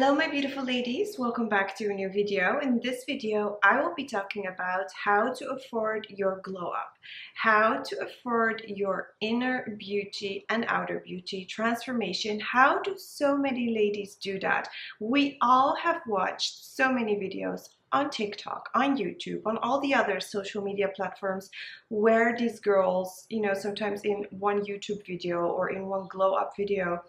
Hello my beautiful ladies, welcome back to a new video. In this video I will be talking about how to afford your glow up, how to afford your inner beauty and outer beauty transformation. How do so many ladies do that? We all have watched so many videos on TikTok, on YouTube, on all the other social media platforms where these girls, sometimes in one YouTube video or in one glow up video,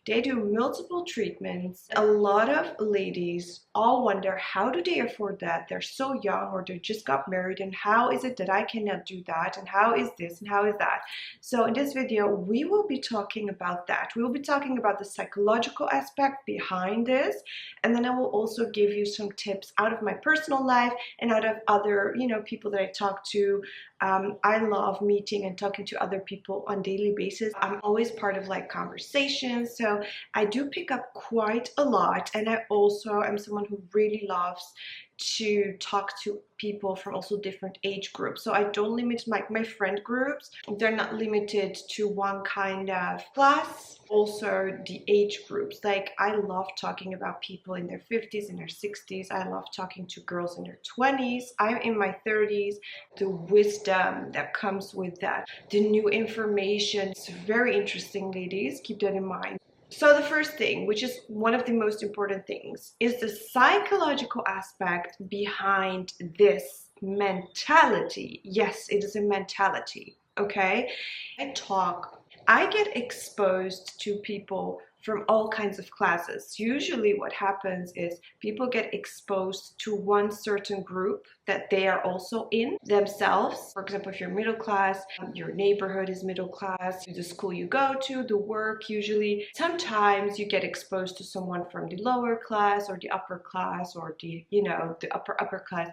they do multiple treatments. A lot of ladies all wonder, how do they afford that? They're so young, or they just got married, and how is it that I cannot do that? And how is this and how is that? So in this video, we will be talking about that. We will be talking about the psychological aspect behind this, and then I will also give you some tips out of my personal life and out of other, people that I talk to. I love meeting and talking to other people on a daily basis. I'm always part of conversations, so I do pick up quite a lot, and I also am someone who really loves to talk to people from also different age groups. So I don't limit my friend groups. They're not limited to one kind of class. Also the age groups. I love talking about people in their 50s and their 60s. I love talking to girls in their 20s. I'm in my 30s. The wisdom that comes with that, the new information. It's very interesting, ladies. Keep that in mind. So the first thing, which is one of the most important things, is the psychological aspect behind this mentality. Yes, it is a mentality, okay? I get exposed to people from all kinds of classes. Usually what happens is people get exposed to one certain group that they are also in themselves. For example, if you're middle class, your neighborhood is middle class, the school you go to, the work usually. Sometimes you get exposed to someone from the lower class or the upper class, or the upper class.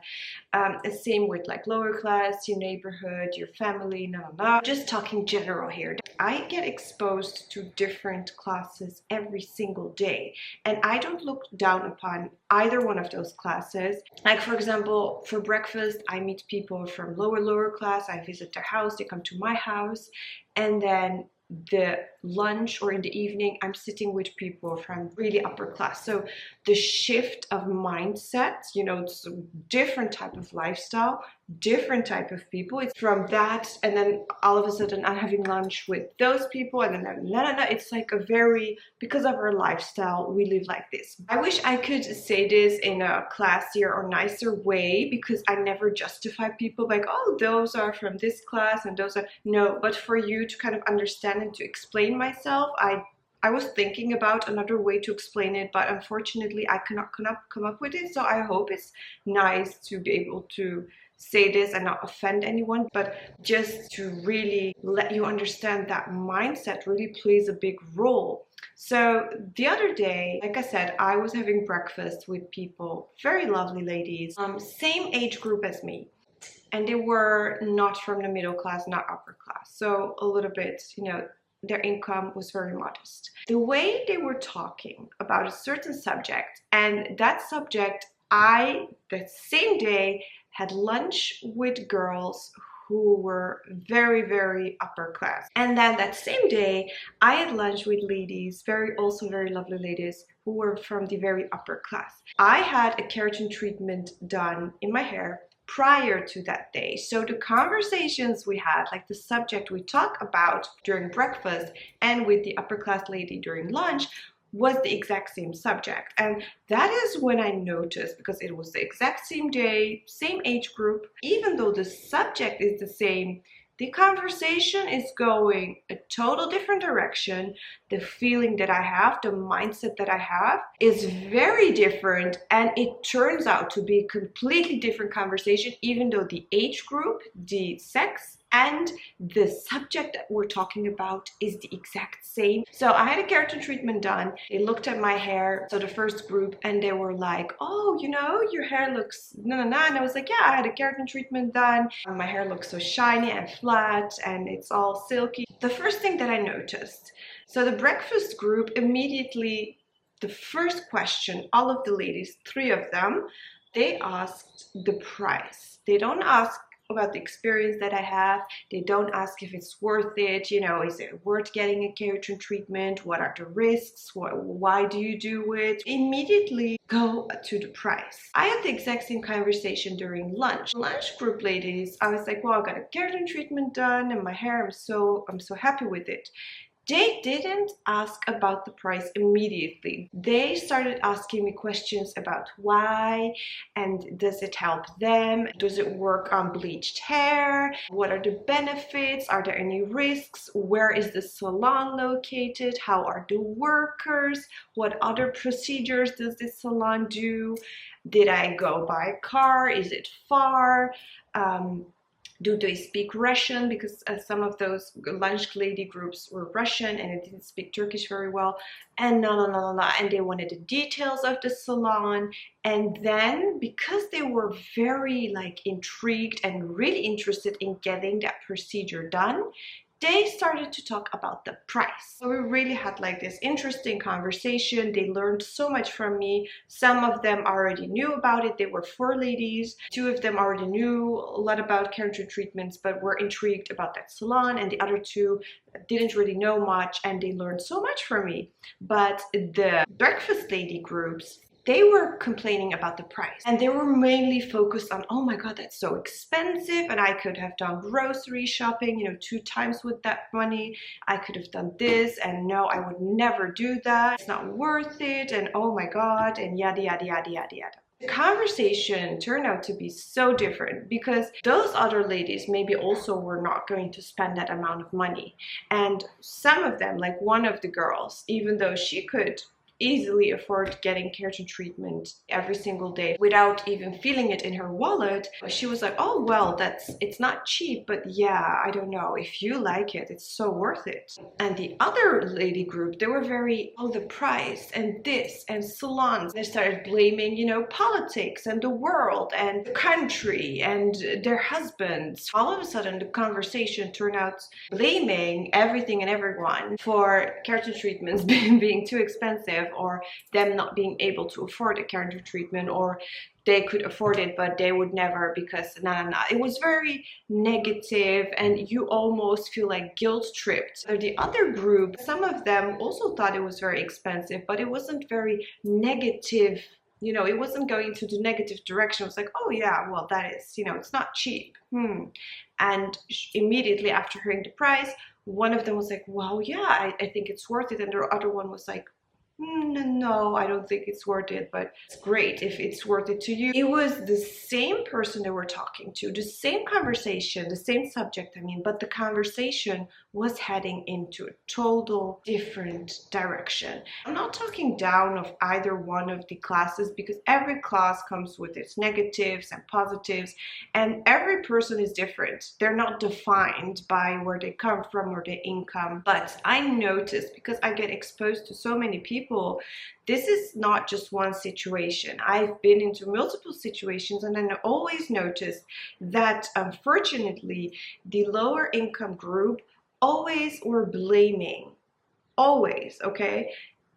Same with lower class, your neighborhood, your family, no. Just talking general here. I get exposed to different classes every single day, and I don't look down upon either one of those classes. For example, for breakfast I meet people from lower class. I visit their house, they come to my house, and then the lunch or in the evening I'm sitting with people from really upper class. So the shift of mindset, it's a different type of lifestyle, different type of people. It's from that, and then all of a sudden I'm having lunch with those people, and then it's because of our lifestyle, we live like this. I wish I could say this in a classier or nicer way, because I never justify people oh, those are from this class and those are no. But for you to kind of understand and to explain myself, I was thinking about another way to explain it, but unfortunately I cannot come up with it. So I hope it's nice to be able to say this and not offend anyone, but just to really let you understand that mindset really plays a big role. So the other day, like I said, I was having breakfast with people, very lovely ladies, same age group as me. And they were not from the middle class, not upper class. So a little bit, their income was very modest. The way they were talking about a certain subject, and that subject, that same day, had lunch with girls who were very upper class. And then that same day, I had lunch with ladies, also very lovely ladies, who were from the very upper class. I had a keratin treatment done in my hair prior to that day. So the conversations we had, the subject we talk about during breakfast and with the upper class lady during lunch, was the exact same subject. And that is when I noticed, because it was the exact same day, same age group, even though the subject is the same, the conversation is going a total different direction. The feeling that I have, the mindset that I have is very different, and it turns out to be a completely different conversation, even though the age group, the sex, and the subject that we're talking about is the exact same. So I had a keratin treatment done. They looked at my hair, so the first group, and they were like, oh, your hair looks na. And I was like, yeah, I had a keratin treatment done. My hair looks so shiny and flat, and it's all silky. The first thing that I noticed, so the breakfast group immediately, the first question, all of the ladies, 3 of them, they asked the price. They don't ask about the experience that I have. They don't ask if it's worth it, you know, is it worth getting a keratin treatment? What are the risks? Why do you do it? Immediately go to the price. I had the exact same conversation during lunch. Lunch group ladies, I was like, well, I got a keratin treatment done and my hair, I'm so happy with it. They didn't ask about the price immediately. They started asking me questions about why, and does it help them? Does it work on bleached hair? What are the benefits? Are there any risks? Where is the salon located? How are the workers? What other procedures does this salon do? Did I go by a car? Is it far? Do they speak Russian? Because some of those lunch lady groups were Russian and it didn't speak Turkish very well. And no. And they wanted the details of the salon. And then because they were very like intrigued and really interested in getting that procedure done, they started to talk about the price. So we really had like this interesting conversation. They learned so much from me. Some of them already knew about it. They were 4 ladies. 2 of them already knew a lot about keratin treatments but were intrigued about that salon, and the other 2 didn't really know much, and they learned so much from me. But the breakfast lady groups, they were complaining about the price, and they were mainly focused on, oh my god, that's so expensive, and I could have done grocery shopping, you know, 2 times with that money. I could have done this, and no, I would never do that. It's not worth it, and oh my god, and yada yada yada yada yada. The conversation turned out to be so different because those other ladies maybe also were not going to spend that amount of money, and some of them, like one of the girls, even though she could easily afford getting keratin treatment every single day without even feeling it in her wallet, she was like, oh well, it's not cheap, but yeah, I don't know, if you like it, it's so worth it. And the other lady group, they were very, oh, the price and this and salons. They started blaming, you know, politics and the world and the country and their husbands. All of a sudden the conversation turned out blaming everything and everyone for keratin treatments being too expensive, or them not being able to afford a keratin treatment, or they could afford it but they would never because nah. It was very negative, and you almost feel like guilt tripped. The other group, some of them also thought it was very expensive, but it wasn't very negative. You know, it wasn't going to the negative direction. It was like, oh yeah, well, that is, you know, it's not cheap. And immediately after hearing the price, one of them was like, well, yeah, I think it's worth it. And the other one was like, no, I don't think it's worth it, but it's great if it's worth it to you. It was the same person they were talking to, the same conversation, the same subject, I mean, but the conversation was heading into a total different direction. I'm not talking down of either one of the classes, because every class comes with its negatives and positives, and every person is different. They're not defined by where they come from or their income. But I noticed, because I get exposed to so many people, this is not just one situation. I've been into multiple situations, and I always notice that unfortunately the lower income group always were blaming, always, okay,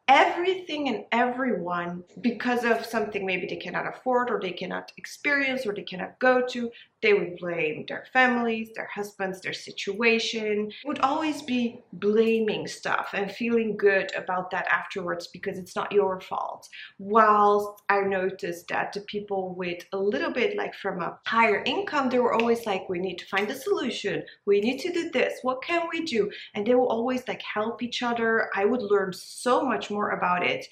everything and everyone because of something maybe they cannot afford or they cannot experience or they cannot go to. They would blame their families, their husbands, their situation. Would always be blaming stuff and feeling good about that afterwards because it's not your fault. Whilst I noticed that the people with a little bit like from a higher income, they were always like, we need to find a solution. We need to do this. What can we do? And they will always like help each other. I would learn so much more about it.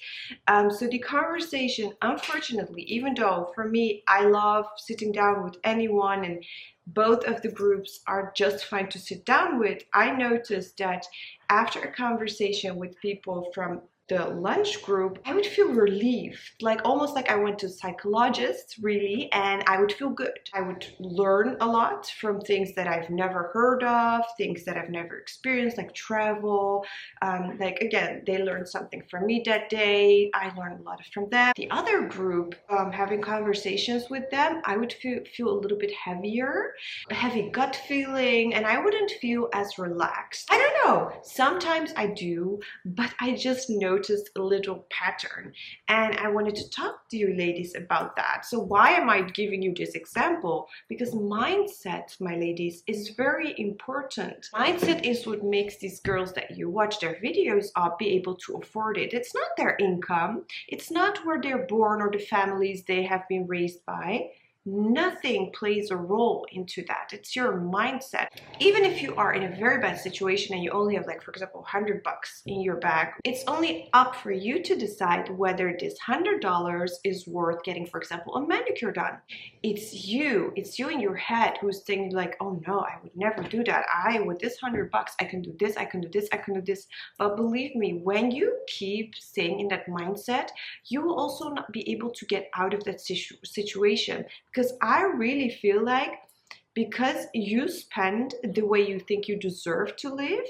So the conversation, unfortunately, even though for me, I love sitting down with anyone and both of the groups are just fine to sit down with, I noticed that after a conversation with people from the lunch group, I would feel relieved, like almost like I went to a psychologist, really, and I would feel good. I would learn a lot from things that I've never heard of, things that I've never experienced, like travel. Like again, they learned something from me that day. I learned a lot from them. The other group, having conversations with them, I would feel a little bit heavier, a heavy gut feeling, and I wouldn't feel as relaxed. I don't know, sometimes I do, but I just know noticed a little pattern, and I wanted to talk to you ladies about that. So why am I giving you this example? Because mindset, my ladies, is very important. Mindset is what makes these girls that you watch their videos of be able to afford it. It's not their income, it's not where they're born or the families they have been raised by. Nothing plays a role into that. It's your mindset. Even if you are in a very bad situation and you only have, like, for example, $100 in your bag, it's only up for you to decide whether this $100 is worth getting, for example, a manicure done. It's you in your head who's thinking like, oh no, I would never do that. With this $100, I can do this, I can do this, I can do this. But believe me, when you keep staying in that mindset, you will also not be able to get out of that situation. Because I really feel like because you spend the way you think you deserve to live,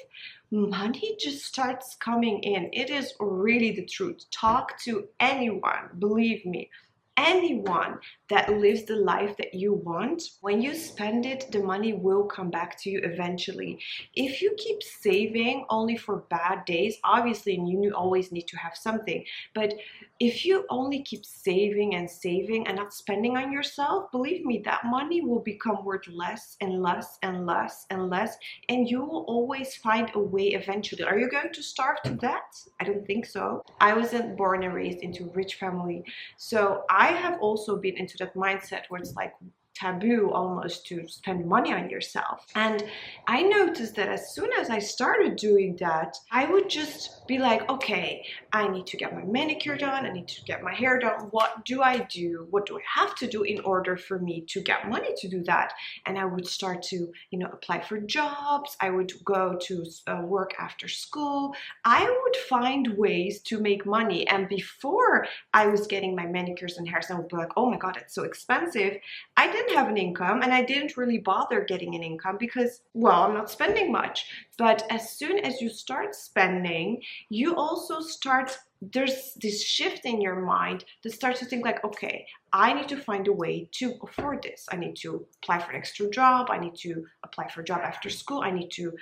money just starts coming in. It is really the truth. Talk to anyone, believe me. Anyone that lives the life that you want, when you spend it, the money will come back to you eventually. If you keep saving only for bad days, obviously you always need to have something, but if you only keep saving and saving and not spending on yourself, believe me, that money will become worth less and less and less and less, and you will always find a way eventually. Are you going to starve to death? I don't think so. I wasn't born and raised into a rich family, so I have also been into that mindset where it's like taboo almost to spend money on yourself. And I noticed that as soon as I started doing that, I would just be like, okay, I need to get my manicure done, I need to get my hair done. What do I do? What do I have to do in order for me to get money to do that? And I would start to, apply for jobs. I would go to work after school. I would find ways to make money. And before I was getting my manicures and hairs, I would be like, oh my God, it's so expensive. I didn't have an income, and I didn't really bother getting an income because, well, I'm not spending much. But as soon as you start spending, you also start, there's this shift in your mind that starts to think like, okay, I need to find a way to afford this. I need to apply for an extra job. I need to apply for a job after school. I need to,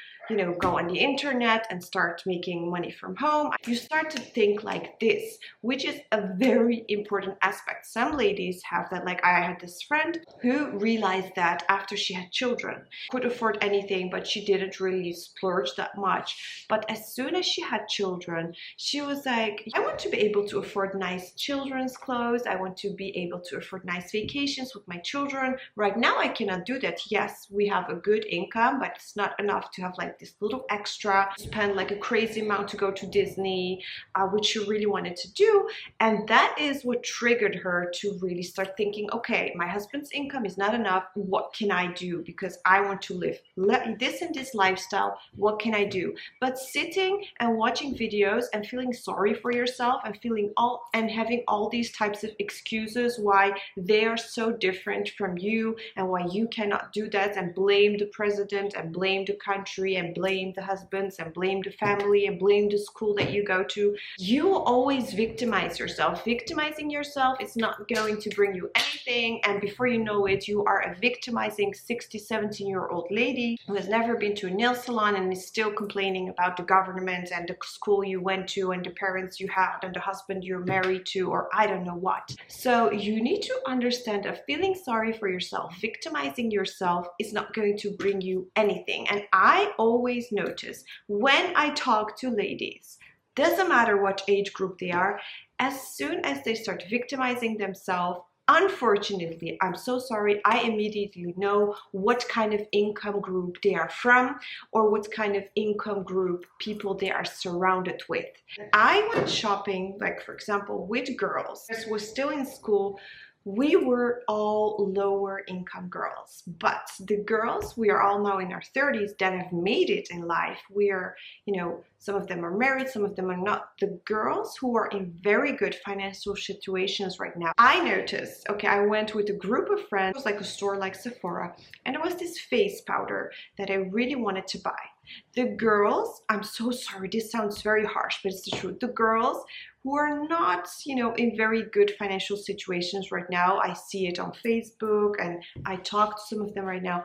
go on the internet and start making money from home. You start to think like this, which is a very important aspect. Some ladies have that. Like, I had this friend who realized that after she had children, could afford anything, but she didn't really splurge that much. But as soon as she had children, she was like, I want to be able to afford nice children's clothes. I want to be able to afford nice vacations with my children. Right now, I cannot do that. Yes, we have a good income, but it's not enough to have like this little extra, spend like a crazy amount to go to Disney, which she really wanted to do. And that is what triggered her to really start thinking, okay, my husband's income is not enough. What can I do? Because I want to live this and this lifestyle. What can I do? But sitting and watching videos and feeling sorry for yourself and having all these types of excuses why they are so different from you and why you cannot do that, and blame the president and blame the country and blame the husbands and blame the family and blame the school that you go to, you will always victimize yourself. Victimizing yourself is not going to bring you anything, and before you know it, you are a victimizing 60, 17-year-old lady who has never been to a nail salon and is still complaining about the government and the school you went to and the parents you had and the husband you're married to, or I don't know what. So you need to understand that feeling sorry for yourself, victimizing yourself is not going to bring you anything. And I always notice when I talk to ladies, doesn't matter what age group they are, as soon as they start victimizing themselves, unfortunately, I'm so sorry, I immediately know what kind of income group they are from or what kind of income group people they are surrounded with. I went shopping, like for example, with girls who were still in school. We were all lower income girls, but the girls, we are all now in our 30s that have made it in life. We are, some of them are married, some of them are not. The girls who are in very good financial situations right now, I noticed, okay, I went with a group of friends, it was like a store like Sephora, and there was this face powder that I really wanted to buy. The girls, I'm so sorry, this sounds very harsh, but it's the truth. The girls who are not, in very good financial situations right now, I see it on Facebook and I talk to some of them right now.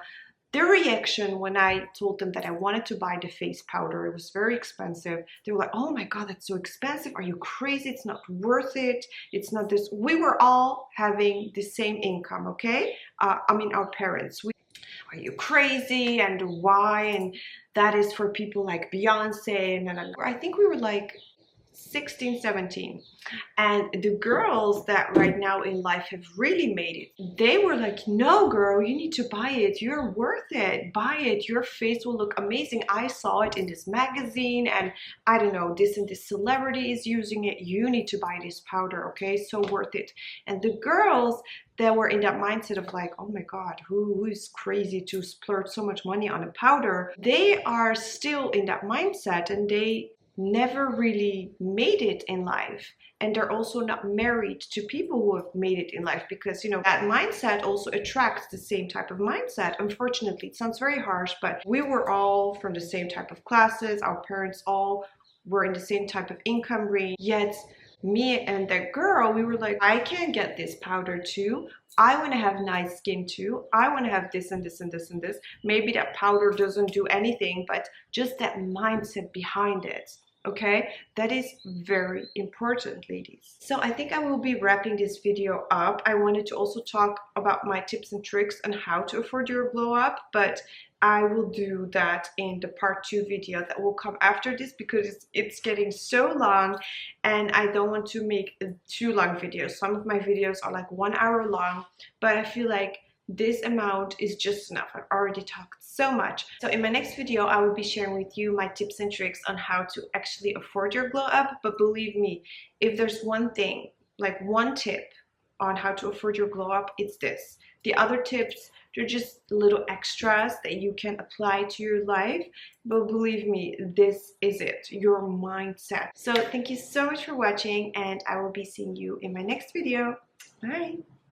Their reaction when I told them that I wanted to buy the face powder, it was very expensive. They were like, oh my God, that's so expensive. Are you crazy? It's not worth it. It's not this. We were all having the same income, okay? I mean, our parents. Are you crazy? And why? And that is for people like Beyonce. And I think we were like 16, 17. And the girls that right now in life have really made it, they were like, no girl, you need to buy it, you're worth it, buy it, your face will look amazing. I saw it in this magazine, and I don't know, this and this celebrity is using it, you need to buy this powder, okay, so worth it. And the girls that were in that mindset of like, oh my God, who is crazy to splurge so much money on a powder, they are still in that mindset, and they never really made it in life, and they're also not married to people who have made it in life, because you know that mindset also attracts the same type of mindset. Unfortunately, it sounds very harsh, but we were all from the same type of classes, our parents all were in the same type of income range, yet me and that girl, we were like, I can't get this powder too, I want to have nice skin too, I want to have this and this and this and this. Maybe that powder doesn't do anything, but just that mindset behind it. Okay, that is very important, ladies. So I think I will be wrapping this video up. I wanted to also talk about my tips and tricks on how to afford your glow up, but I will do that in the part 2 video that will come after this, because it's getting so long and I don't want to make a too long video. Some of my videos are like 1 hour long, but I feel like this amount is just enough. I've already talked so much. So in my next video, I will be sharing with you my tips and tricks on how to actually afford your glow up. But believe me, if there's one thing, like one tip on how to afford your glow up, it's this. The other tips, they're just little extras that you can apply to your life. But believe me, this is it, your mindset. So thank you so much for watching, and I will be seeing you in my next video. Bye.